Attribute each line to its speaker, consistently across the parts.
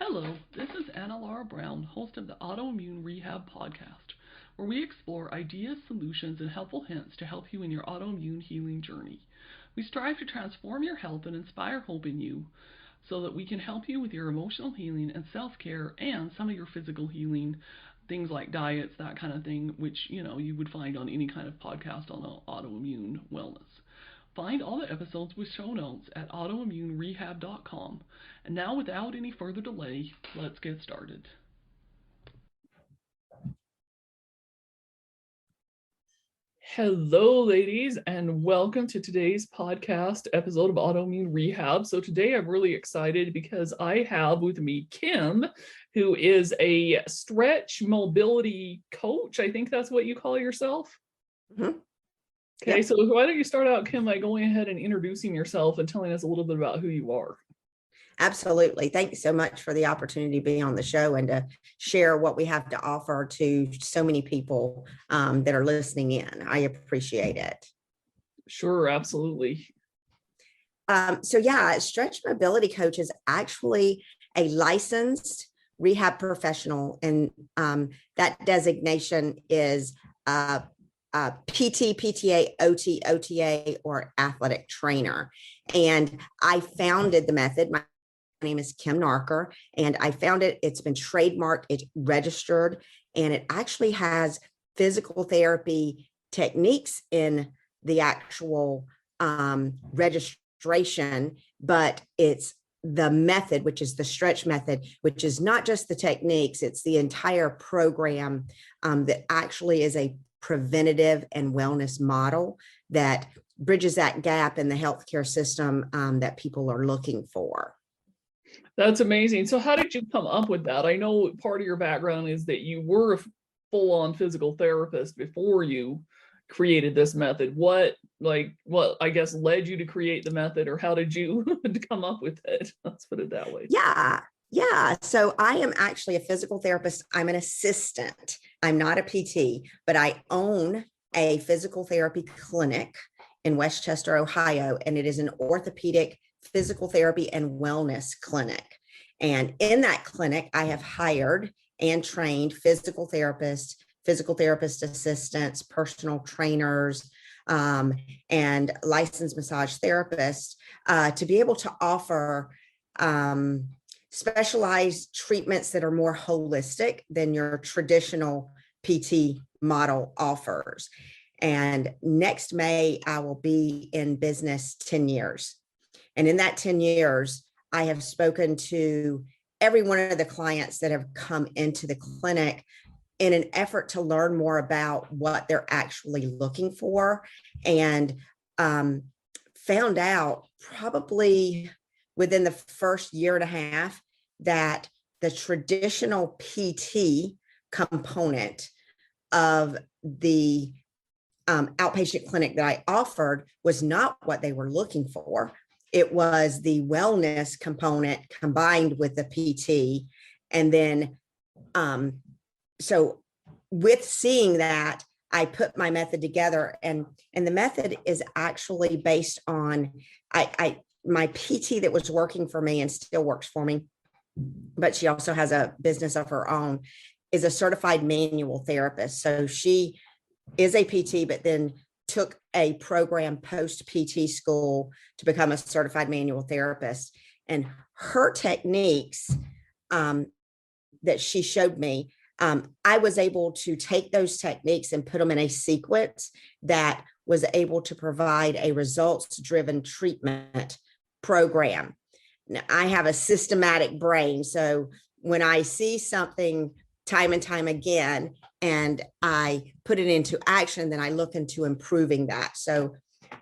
Speaker 1: Hello, this is Anna Laura Brown, host of the Autoimmune Rehab Podcast, where we explore ideas, solutions, and helpful hints to help you in your autoimmune healing journey. We strive to transform your health and inspire hope in you so that we can help you with your emotional healing and self care and some of your physical healing, things like diets, that kind of thing, which you would find on any kind of podcast on autoimmune wellness. Find all the episodes with show notes at autoimmunerehab.com. And now, without any further delay, let's get started. Hello, ladies, and welcome to today's podcast episode of Autoimmune Rehab. So today I'm really excited because I have with me Kim, who is a stretch mobility coach. I think that's what you call yourself.
Speaker 2: Mm-hmm.
Speaker 1: Okay, so why don't you start out, Kim, by going ahead and introducing yourself and telling us a little bit about who you are.
Speaker 2: Absolutely. Thank you so much for the opportunity to be on the show and to share what we have to offer to so many people that are listening in. I appreciate it.
Speaker 1: Sure, absolutely.
Speaker 2: Stretch mobility coach is actually a licensed rehab professional, and that designation is PT, PTA, OT, OTA, or athletic trainer. And I founded the method. My name is Kim Nartker, and I found it. It's been trademarked, it's registered, and it actually has physical therapy techniques in the actual registration, but it's the method, which is the stretch method, which is not just the techniques, it's the entire program that actually is a preventative and wellness model that bridges that gap in the healthcare system that people are looking for.
Speaker 1: That's amazing. So how did you come up with that? I know part of your background is that you were a full-on physical therapist before you created this method. What I guess led you to create the method, or how did you come up with it? Let's put it that way.
Speaker 2: Yeah. So I am actually a physical therapist. I'm an assistant. I'm not a PT, but I own a physical therapy clinic in Westchester, Ohio, and it is an orthopedic physical therapy and wellness clinic. And in that clinic, I have hired and trained physical therapists, physical therapist assistants, personal trainers, and licensed massage therapists to be able to offer specialized treatments that are more holistic than your traditional PT model offers. And next May, I will be in business 10 years. And in that 10 years, I have spoken to every one of the clients that have come into the clinic in an effort to learn more about what they're actually looking for, and found out probably within the first year and a half that the traditional PT component of the outpatient clinic that I offered was not what they were looking for. It was the wellness component combined with the PT. And then, so with seeing that, I put my method together, and the method is actually based on, my PT that was working for me and still works for me, but she also has a business of her own, is a certified manual therapist. So she is a PT, but then took a program post PT school to become a certified manual therapist. And her techniques that she showed me, I was able to take those techniques and put them in a sequence that was able to provide a results-driven treatment program. Now, I have a systematic brain, so when I see something time and time again, and I put it into action, then I look into improving that. So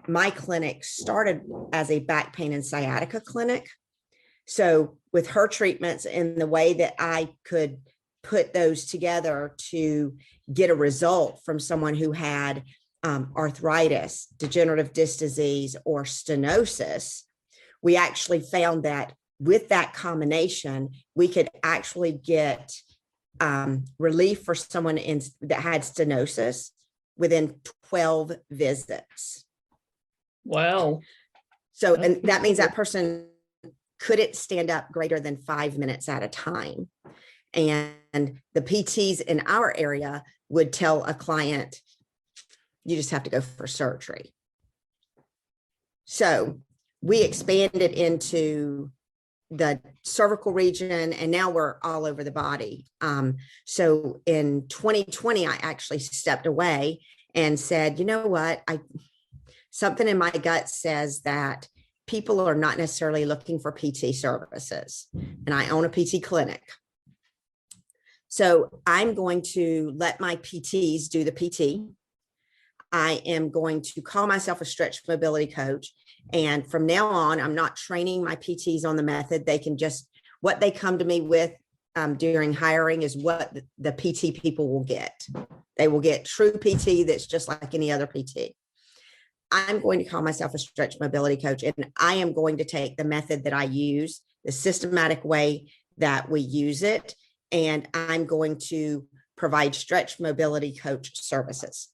Speaker 2: my clinic started as a back pain and sciatica clinic. So with her treatments and the way that I could put those together to get a result from someone who had arthritis, degenerative disc disease, or stenosis, we actually found that with that combination, we could actually get relief for someone that had stenosis within 12 visits.
Speaker 1: Wow.
Speaker 2: So, and that means that person couldn't stand up greater than 5 minutes at a time. And the PTs in our area would tell a client, you just have to go for surgery. So we expanded into the cervical region, and now we're all over the body. So in 2020, I actually stepped away and said, you know what, something in my gut says that people are not necessarily looking for PT services, and I own a PT clinic. So I'm going to let my PTs do the PT. I am going to call myself a stretch mobility coach. And from now on, I'm not training my PTs on the method. They can just, what they come to me with during hiring is what the PT people will get. They will get true PT that's just like any other PT. I'm going to call myself a stretch mobility coach, and I am going to take the method that I use, the systematic way that we use it, and I'm going to provide stretch mobility coach services.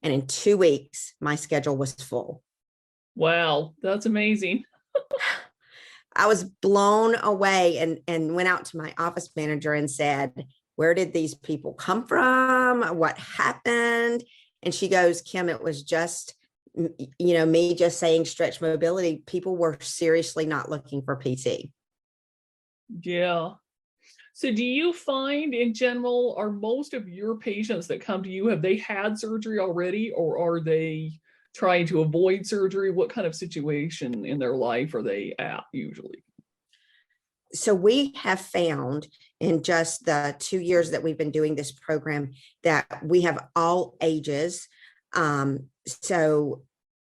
Speaker 2: And in 2 weeks, my schedule was full.
Speaker 1: Wow, that's amazing.
Speaker 2: I was blown away and went out to my office manager and said, where did these people come from? What happened? And she goes, Kim, it was just, me just saying stretch mobility. People were seriously not looking for PT.
Speaker 1: Yeah. So do you find in general, are most of your patients that come to you, have they had surgery already, or are they trying to avoid surgery? What kind of situation in their life are they at usually?
Speaker 2: So we have found in just the 2 years that we've been doing this program that we have all ages. So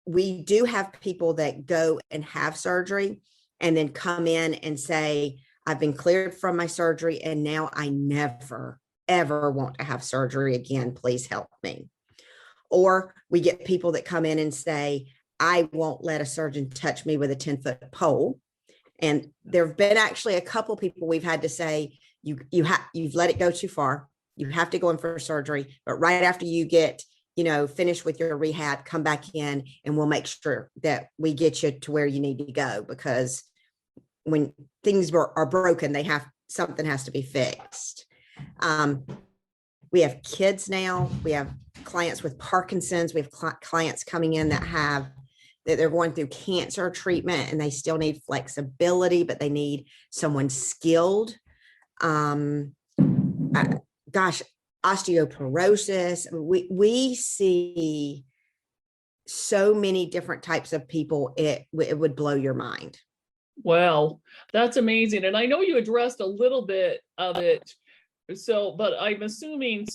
Speaker 2: we do have people that go and have surgery and then come in and say, I've been cleared from my surgery and now I never, ever want to have surgery again. Please help me. Or we get people that come in and say, I won't let a surgeon touch me with a 10-foot pole. And there have been actually a couple people we've had to say, you've let it go too far. You have to go in for surgery. But right after you get, finished with your rehab, come back in and we'll make sure that we get you to where you need to go, because when things are broken, something has to be fixed. We have kids now. We have clients with Parkinson's. We have clients coming in that they're going through cancer treatment and they still need flexibility, but they need someone skilled. Osteoporosis. We see so many different types of people. It would blow your mind.
Speaker 1: Well, that's amazing. And I know you addressed a little bit of it. So, but I'm assuming,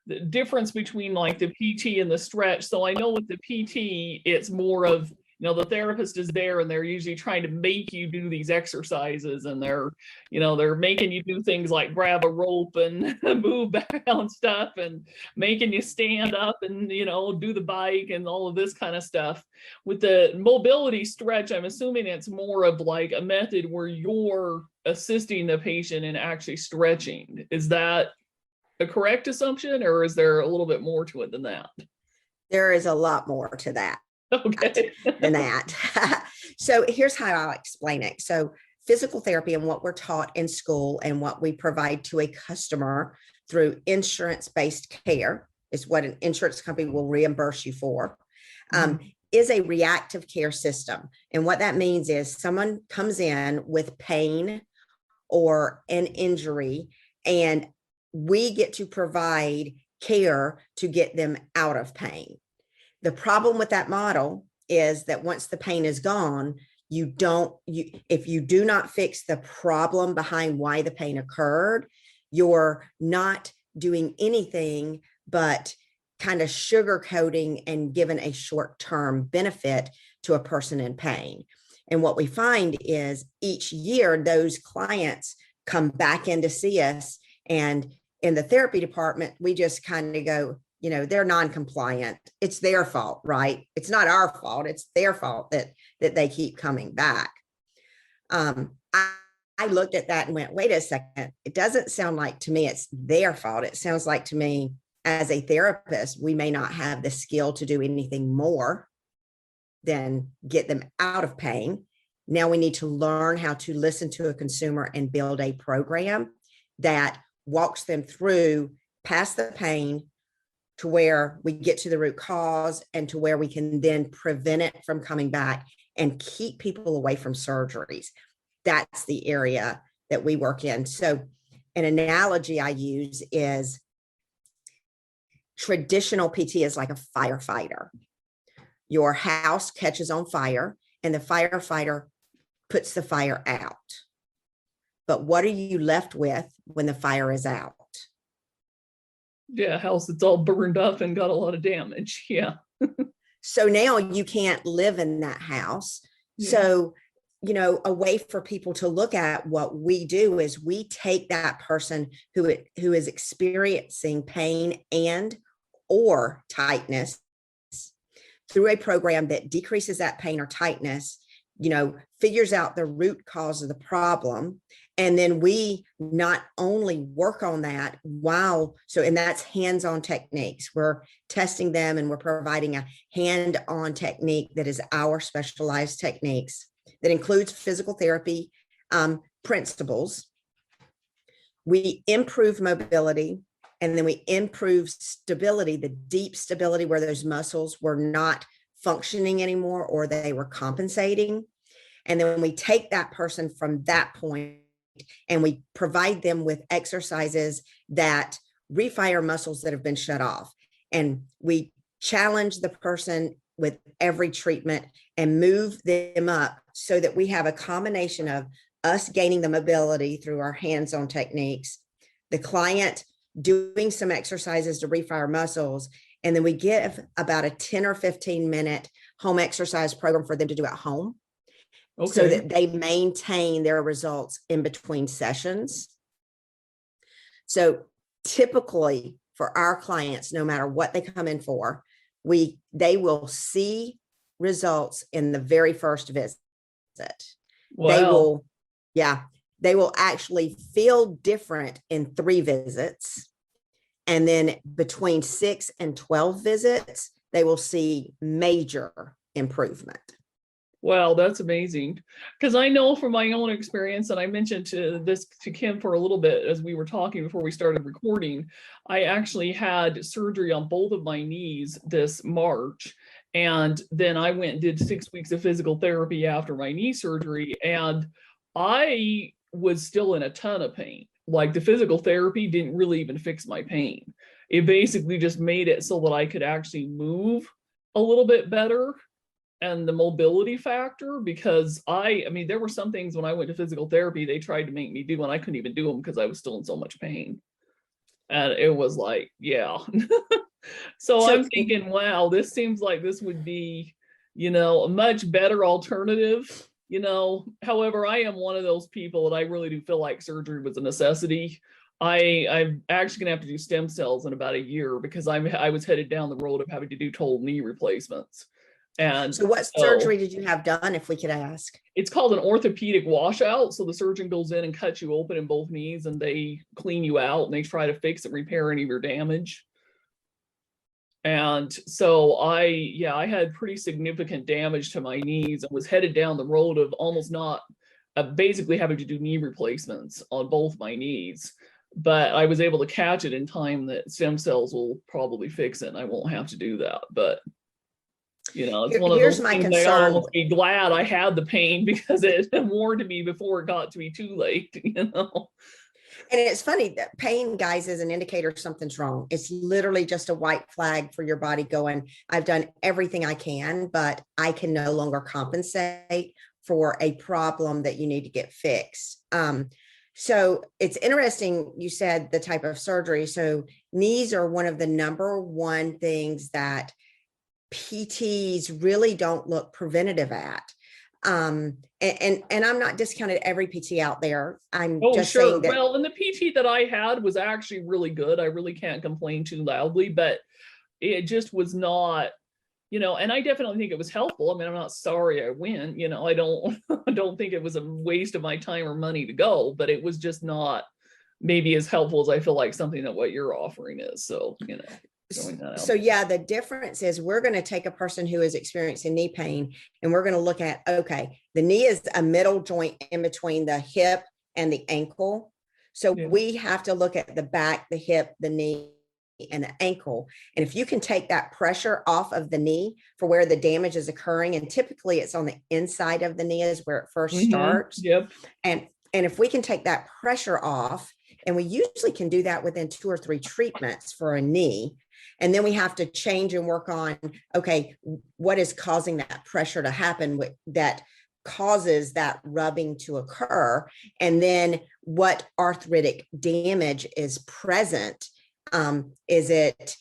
Speaker 1: the difference between like the PT and the stretch. So I know with the PT, it's more of, the therapist is there and they're usually trying to make you do these exercises, and they're making you do things like grab a rope and move around stuff and making you stand up and, do the bike and all of this kind of stuff. With the mobility stretch, I'm assuming it's more of like a method where you're assisting the patient in actually stretching. Is that a correct assumption, or is there a little bit more to it than that?
Speaker 2: There is a lot more to that.
Speaker 1: Okay.
Speaker 2: Than that. So here's how I'll explain it. So physical therapy and what we're taught in school and what we provide to a customer through insurance-based care is what an insurance company will reimburse you for, is a reactive care system. And what that means is someone comes in with pain or an injury, and we get to provide care to get them out of pain. The problem with that model is that once the pain is gone, if you do not fix the problem behind why the pain occurred, you're not doing anything but kind of sugarcoating and giving a short-term benefit to a person in pain. And what we find is each year, those clients come back in to see us, and in the therapy department, we just kind of go, they're non-compliant. It's their fault, right? It's not our fault. It's their fault that they keep coming back. I looked at that and went, wait a second. It doesn't sound like to me it's their fault. It sounds like to me, as a therapist, we may not have the skill to do anything more than get them out of pain. Now we need to learn how to listen to a consumer and build a program that walks them through past the pain to where we get to the root cause and to where we can then prevent it from coming back and keep people away from surgeries. That's the area that we work in. So an analogy I use is traditional PT is like a firefighter. Your house catches on fire and the firefighter puts the fire out. But what are you left with when the fire is out?
Speaker 1: Yeah, house that's all burned up and got a lot of damage. Yeah.
Speaker 2: So now you can't live in that house. Yeah. So, a way for people to look at what we do is we take that person who is experiencing pain and or tightness through a program that decreases that pain or tightness, figures out the root cause of the problem. And then we not only work on that and that's hands-on techniques. We're testing them and we're providing a hand-on technique that is our specialized techniques that includes physical therapy principles. We improve mobility and then we improve stability, the deep stability where those muscles were not functioning anymore or they were compensating. And then when we take that person from that point and we provide them with exercises that refire muscles that have been shut off. And we challenge the person with every treatment and move them up so that we have a combination of us gaining the mobility through our hands-on techniques, the client doing some exercises to refire muscles, and then we give about a 10 or 15 minute home exercise program for them to do at home. Okay. So that they maintain their results in between sessions. So typically for our clients, no matter what they come in for, they will see results in the very first visit. Wow. They will actually feel different in 3 visits. And then between 6 and 12 visits, they will see major improvement.
Speaker 1: Wow, that's amazing. Because I know from my own experience, and I mentioned this to Kim for a little bit as we were talking before we started recording, I actually had surgery on both of my knees this March. And then I went and did 6 weeks of physical therapy after my knee surgery. And I was still in a ton of pain. Like the physical therapy didn't really even fix my pain. It basically just made it so that I could actually move a little bit better. And the mobility factor, because I mean, there were some things when I went to physical therapy, they tried to make me do, and I couldn't even do them because I was still in so much pain. And it was like, yeah. So I'm thinking, wow, this seems like this would be, a much better alternative. However, I am one of those people that I really do feel like surgery was a necessity. I'm actually gonna have to do stem cells in about a year because I was headed down the road of having to do total knee replacements. And
Speaker 2: so what surgery did you have done, if we could ask?
Speaker 1: It's called an orthopedic washout. So the surgeon goes in and cuts you open in both knees and they clean you out and they try to fix and repair any of your damage. And so I had pretty significant damage to my knees and was headed down the road of almost not basically having to do knee replacements on both my knees. But I was able to catch it in time that stem cells will probably fix it and I won't have to do that. But it's one of those things I almost be glad I had the pain because it warned me before it got to be too late, And
Speaker 2: it's funny that pain, guys, is an indicator something's wrong. It's literally just a white flag for your body going, I've done everything I can, but I can no longer compensate for a problem that you need to get fixed. So it's interesting. You said the type of surgery. So knees are one of the number one things that PTs really don't look preventative at. And I'm not discounting every PT out there. I'm just saying that.
Speaker 1: Well, and the PT that I had was actually really good. I really can't complain too loudly, but it just was not, and I definitely think it was helpful. I mean, I'm not sorry I went, I don't think it was a waste of my time or money to go, but it was just not maybe as helpful as I feel like something that what you're offering is. So, throwing that
Speaker 2: So
Speaker 1: out.
Speaker 2: yeah, the difference is we're going to take a person who is experiencing knee pain and we're going to look at, okay, the knee is a middle joint in between the hip and the ankle. So
Speaker 1: Yeah.
Speaker 2: we have to look at the back, the hip, the knee, and the ankle. And if you can take that pressure off of the knee for where the damage is occurring, and typically it's on the inside of the knee is where it first starts.
Speaker 1: Yep.
Speaker 2: And if we can take that pressure off, and we usually can do that within 2 or 3 treatments for a knee, and then we have to change and work on, okay, what is causing that pressure to happen that causes that rubbing to occur, and then what arthritic damage is present. Is it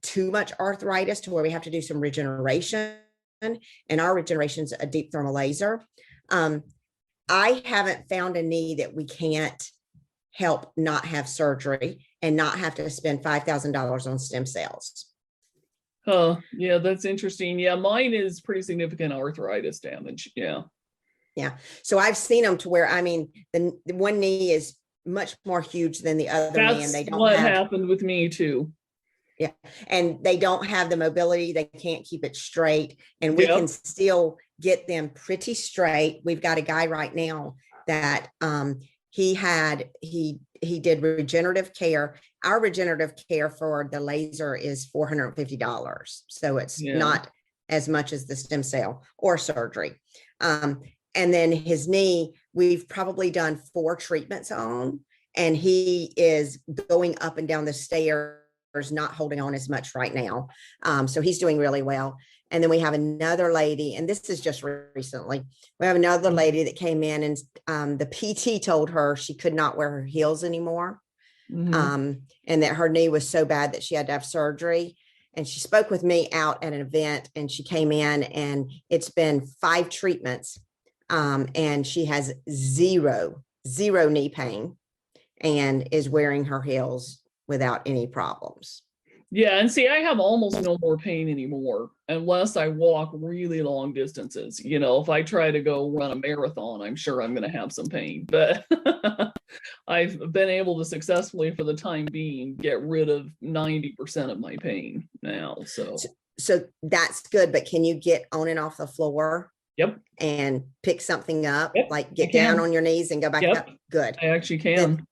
Speaker 2: too much arthritis to where we have to do some regeneration? And our regeneration is a deep thermal laser. I haven't found a knee that we can't help not have surgery and not have to spend $5,000 on stem cells.
Speaker 1: Oh, yeah, that's interesting. Yeah, mine is pretty significant arthritis damage. Yeah.
Speaker 2: Yeah. So I've seen them to where, I mean, the one knee is much more huge than the other knee, and they don't
Speaker 1: what
Speaker 2: have,
Speaker 1: happened with me too.
Speaker 2: yeah, and they don't have the mobility. They can't keep it straight, and we can still get them pretty straight. We've got a guy right now that he did regenerative care. Our regenerative care for the laser is $450. So it's not as much as the stem cell or surgery. And then his knee, we've probably done 4 treatments on, and he is going up and down the stairs, not holding on as much right now. So he's doing really well. And then we have another lady, and this is just recently, we have another lady that came in, and the PT told her she could not wear her heels anymore. And that her knee was so bad that she had to have surgery. And she spoke with me out at an event, and she came in, and it's been 5 treatments. And she has zero knee pain and is wearing her heels without any problems.
Speaker 1: Yeah, and see, I have almost no more pain anymore unless I walk really long distances. You know, if I try to go run a marathon, I'm sure I'm going to have some pain. But I've been able to successfully, for the time being, get rid of 90% of my pain now. So
Speaker 2: that's good. But can you get on and off the floor?
Speaker 1: Yep.
Speaker 2: And pick something up, like get down on your knees and go back up? Good.
Speaker 1: I actually can.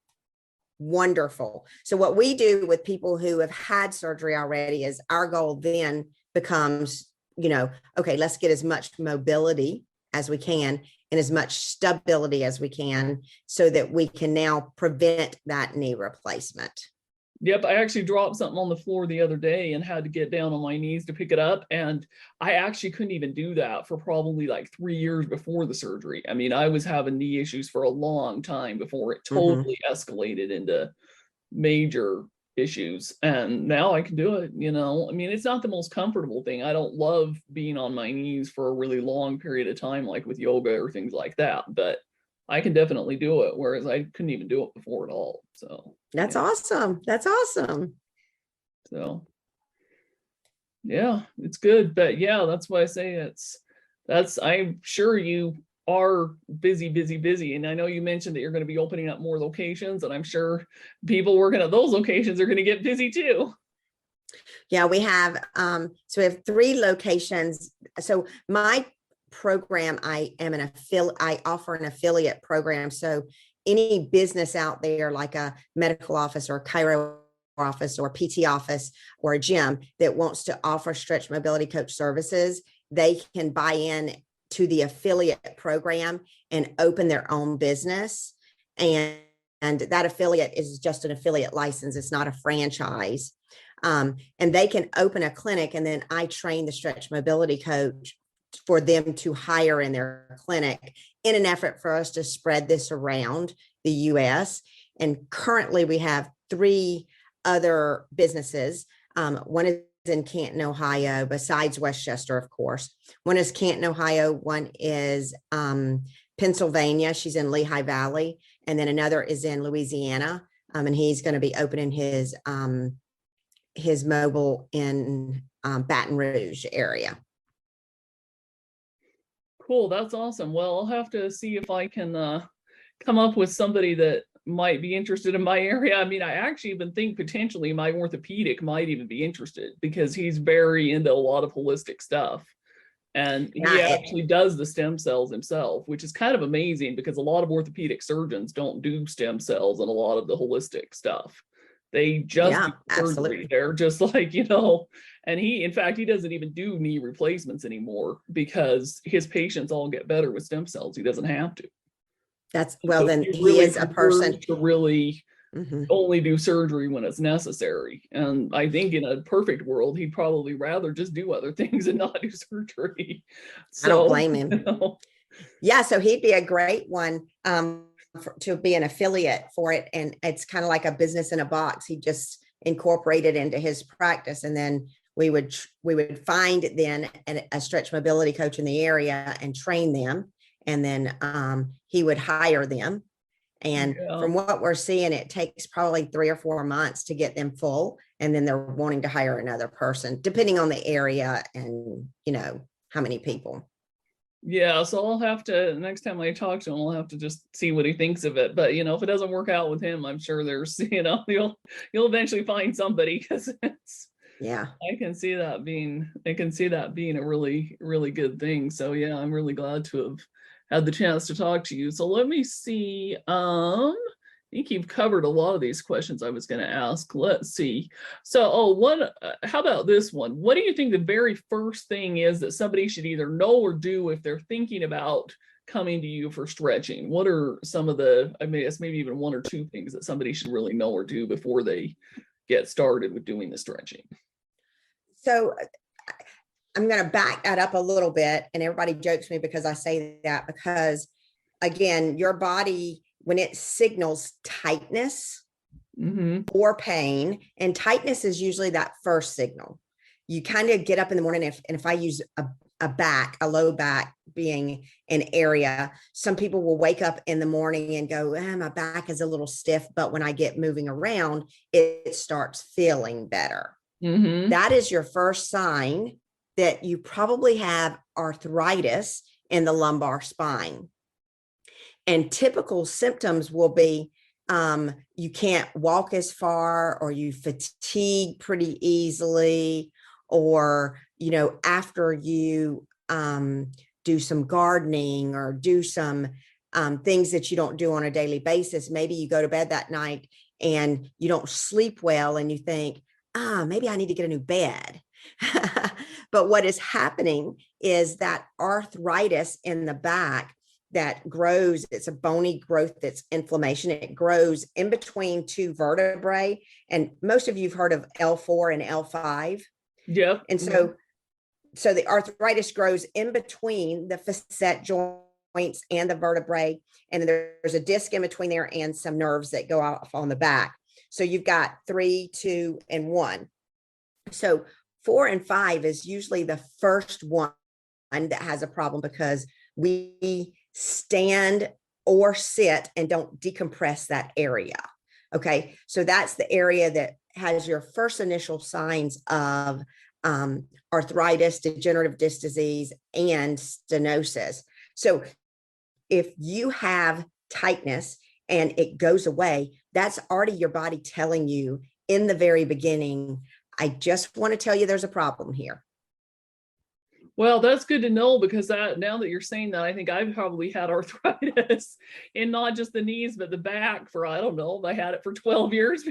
Speaker 2: Wonderful. So what we do with people who have had surgery already is our goal then becomes, okay, let's get as much mobility as we can and as much stability as we can so that we can now prevent that knee replacement.
Speaker 1: Yep, I actually dropped something on the floor the other day and had to get down on my knees to pick it up. And I actually couldn't even do that for probably like 3 years before the surgery. I mean, I was having knee issues for a long time before it totally escalated into major issues. And now I can do it, I mean, it's not the most comfortable thing. I don't love being on my knees for a really long period of time, like with yoga or things like that. But I can definitely do it, whereas I couldn't even do it before at all. So
Speaker 2: that's awesome. That's awesome.
Speaker 1: So yeah, it's good. But yeah, that's why I say I'm sure you are busy. And I know you mentioned that you're going to be opening up more locations, and I'm sure people working at those locations are going to get busy too.
Speaker 2: Yeah, we have so we have 3 locations. So my program, I offer an affiliate program. So any business out there, like a medical office or a chiro office or a PT office or a gym that wants to offer stretch mobility coach services, they can buy in to the affiliate program and open their own business. And that affiliate is just an affiliate license. It's not a franchise. And they can open a clinic, and then I train the stretch mobility coach for them to hire in their clinic in an effort for us to spread this around the US. And currently we have 3 other businesses. One is in Canton, Ohio, besides Westchester, of course. One is Canton, Ohio. One is Pennsylvania. She's in Lehigh Valley. And then another is in Louisiana. And he's going to be opening his mobile in Baton Rouge area.
Speaker 1: Cool. That's awesome. Well, I'll have to see if I can come up with somebody that might be interested in my area. I mean, I actually even think potentially my orthopedic might even be interested because he's very into a lot of holistic stuff. And he actually does the stem cells himself, which is kind of amazing because a lot of orthopedic surgeons don't do stem cells and a lot of the holistic stuff. They just do surgery.
Speaker 2: Absolutely.
Speaker 1: They're just like, and in fact, he doesn't even do knee replacements anymore because his patients all get better with stem cells. He doesn't have to.
Speaker 2: Then he is a person
Speaker 1: to really only do surgery when it's necessary. And I think in a perfect world, he'd probably rather just do other things and not do surgery.
Speaker 2: I don't blame him. Yeah, so he'd be a great one to be an affiliate for it. And it's kind of like a business in a box. He just incorporated into his practice. And then we would find then a stretch mobility coach in the area and train them. And then he would hire them. And from what we're seeing, it takes probably 3 or 4 months to get them full. And then they're wanting to hire another person, depending on the area and, how many people.
Speaker 1: Yeah. So I'll have to, next time I talk to him, I'll have to just see what he thinks of it. But, if it doesn't work out with him, I'm sure there's, you'll eventually find somebody because I can see that being a really, really good thing. So yeah, I'm really glad to have had the chance to talk to you. So let me see. I think you've covered a lot of these questions I was going to ask. Let's see. So, how about this one? What do you think the very first thing is that somebody should either know or do if they're thinking about coming to you for stretching? What are some of it's maybe even 1 or 2 things that somebody should really know or do before they get started with doing the stretching?
Speaker 2: So I'm going to back that up a little bit. And everybody jokes me because I say that because, again, your body, when it signals tightness or pain, and tightness is usually that first signal. You kind of get up in the morning, if I use a low back being an area, some people will wake up in the morning and go, my back is a little stiff, but when I get moving around, it starts feeling better. That is your first sign that you probably have arthritis in the lumbar spine. And typical symptoms will be you can't walk as far, or you fatigue pretty easily, or, after you do some gardening or do some things that you don't do on a daily basis, maybe you go to bed that night and you don't sleep well and you think, maybe I need to get a new bed. But what is happening is that arthritis in the back that grows, it's a bony growth that's inflammation. It grows in between 2 vertebrae. And most of you've heard of L4 and L5.
Speaker 1: Yep.
Speaker 2: And so the arthritis grows in between the facet joints and the vertebrae. And there's a disc in between there and some nerves that go off on the back. So you've got 3, 2, and 1. So 4 and 5 is usually the first one that has a problem because we stand or sit and don't decompress that area. Okay. So that's the area that has your first initial signs of arthritis, degenerative disc disease, and stenosis. So if you have tightness and it goes away, that's already your body telling you in the very beginning, I just want to tell you there's a problem here.
Speaker 1: Well, that's good to know because now that you're saying that, I think I've probably had arthritis in not just the knees, but the back for, I don't know, I had it for 12 years.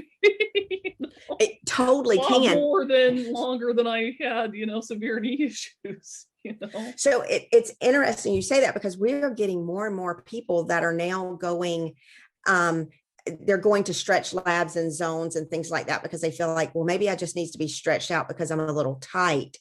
Speaker 2: It totally can.
Speaker 1: Longer than I had, severe knee issues.
Speaker 2: So it's interesting you say that because we're getting more and more people that are now going, they're going to stretch labs and zones and things like that because they feel like, well, maybe I just need to be stretched out because I'm a little tight.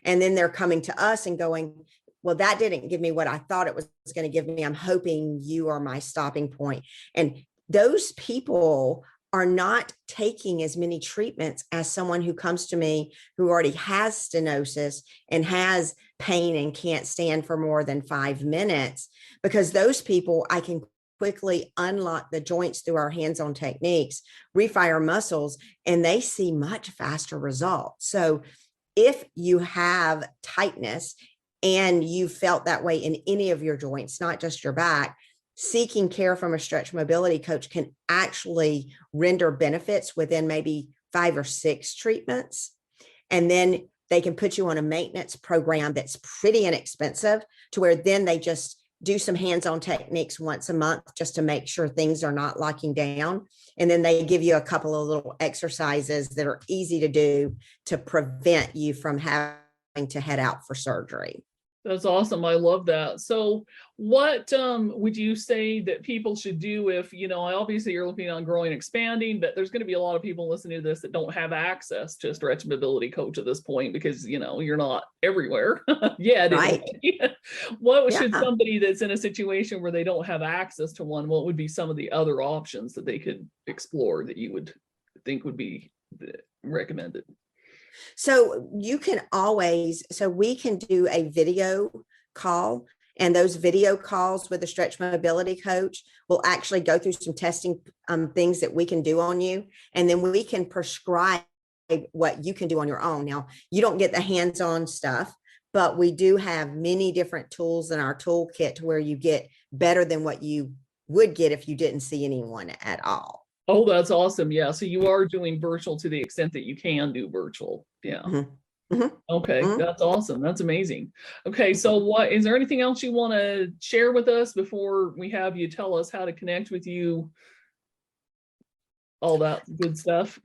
Speaker 2: And then they're coming to us and going, well, that didn't give me what I thought it was going to give me. I'm hoping you are my stopping point. And those people are not taking as many treatments as someone who comes to me who already has stenosis and has pain and can't stand for more than 5 minutes, because those people, I can quickly unlock the joints through our hands-on techniques, refire muscles, and they see much faster results. So if you have tightness and you felt that way in any of your joints, not just your back, seeking care from a stretch mobility coach can actually render benefits within maybe 5 or 6 treatments. And then they can put you on a maintenance program that's pretty inexpensive, to where then they just do some hands-on techniques once a month just to make sure things are not locking down. And then they give you a couple of little exercises that are easy to do to prevent you from having to head out for surgery.
Speaker 1: That's awesome. I love that. So what would you say that people should do if, obviously you're looking on growing, expanding, but there's going to be a lot of people listening to this that don't have access to a stretch mobility coach at this point because, you're not everywhere yet.
Speaker 2: Right.
Speaker 1: What should somebody that's in a situation where they don't have access to one, what would be some of the other options that they could explore that you would think would be recommended?
Speaker 2: So we can do a video call, and those video calls with the stretch mobility coach will actually go through some testing things that we can do on you. And then we can prescribe what you can do on your own. Now, you don't get the hands-on stuff, but we do have many different tools in our toolkit to where you get better than what you would get if you didn't see anyone at all.
Speaker 1: Oh, that's awesome. Yeah. So you are doing virtual to the extent that you can do virtual. Yeah.
Speaker 2: Mm-hmm. Mm-hmm.
Speaker 1: Okay.
Speaker 2: Mm-hmm.
Speaker 1: That's awesome. That's amazing. Okay. So is there anything else you want to share with us before we have you tell us how to connect with you? All that good stuff.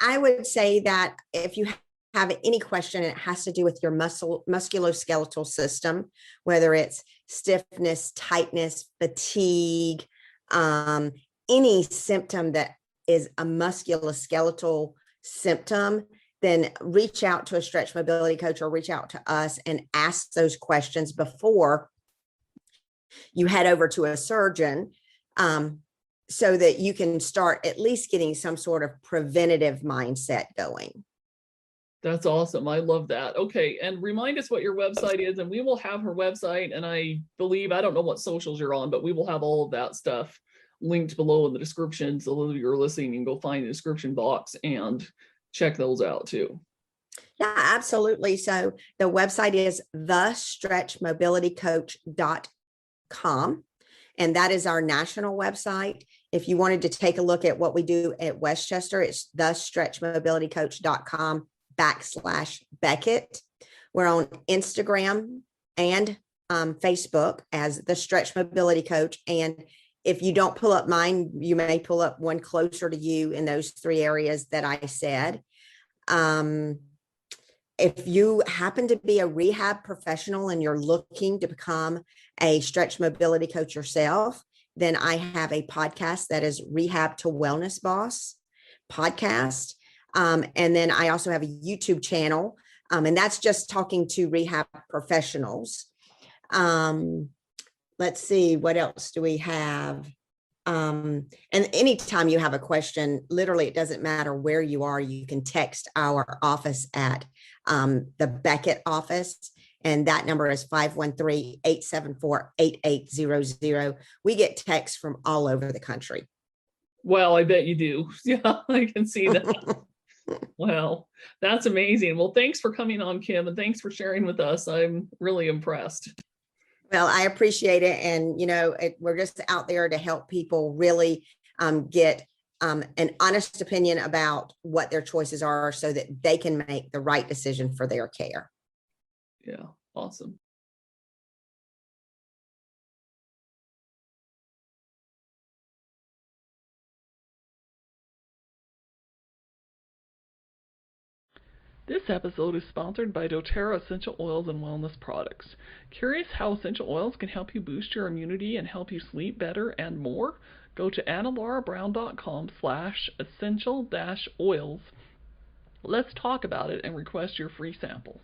Speaker 2: I would say that if you have any question, it has to do with your musculoskeletal system, whether it's stiffness, tightness, fatigue, any symptom that is a musculoskeletal symptom, then reach out to a stretch mobility coach or reach out to us and ask those questions before you head over to a surgeon, so that you can start at least getting some sort of preventative mindset going.
Speaker 1: That's awesome. I love that. Okay. And remind us what your website is, and we will have her website. And I don't know what socials you're on, but we will have all of that stuff linked below in the description. So if you're listening, you can go find the description box and check those out too.
Speaker 2: Yeah, absolutely. So the website is thestretchmobilitycoach.com. And that is our national website. If you wanted to take a look at what we do at Westchester, it's thestretchmobilitycoach.com/Beckett. We're on Instagram and Facebook as the Stretch Mobility Coach. And if you don't pull up mine, you may pull up one closer to you in those 3 areas that I said. If you happen to be a rehab professional and you're looking to become a stretch mobility coach yourself, then I have a podcast that is Rehab to Wellness Boss podcast. And then I also have a YouTube channel, and that's just talking to rehab professionals. Let's see, what else do we have? And anytime you have a question, literally, it doesn't matter where you are, you can text our office at the Beckett office. And that number is 513-874-8800. We get texts from all over the country.
Speaker 1: Well, I bet you do. Yeah, I can see that. Well, that's amazing. Well, thanks for coming on, Kim, and thanks for sharing with us. I'm really impressed.
Speaker 2: Well, I appreciate it. And, we're just out there to help people really get an honest opinion about what their choices are so that they can make the right decision for their care.
Speaker 1: Yeah, awesome. This episode is sponsored by doTERRA Essential Oils and Wellness Products. Curious how essential oils can help you boost your immunity and help you sleep better and more? Go to annalaurabrown.com/essential-oils. Let's talk about it and request your free sample.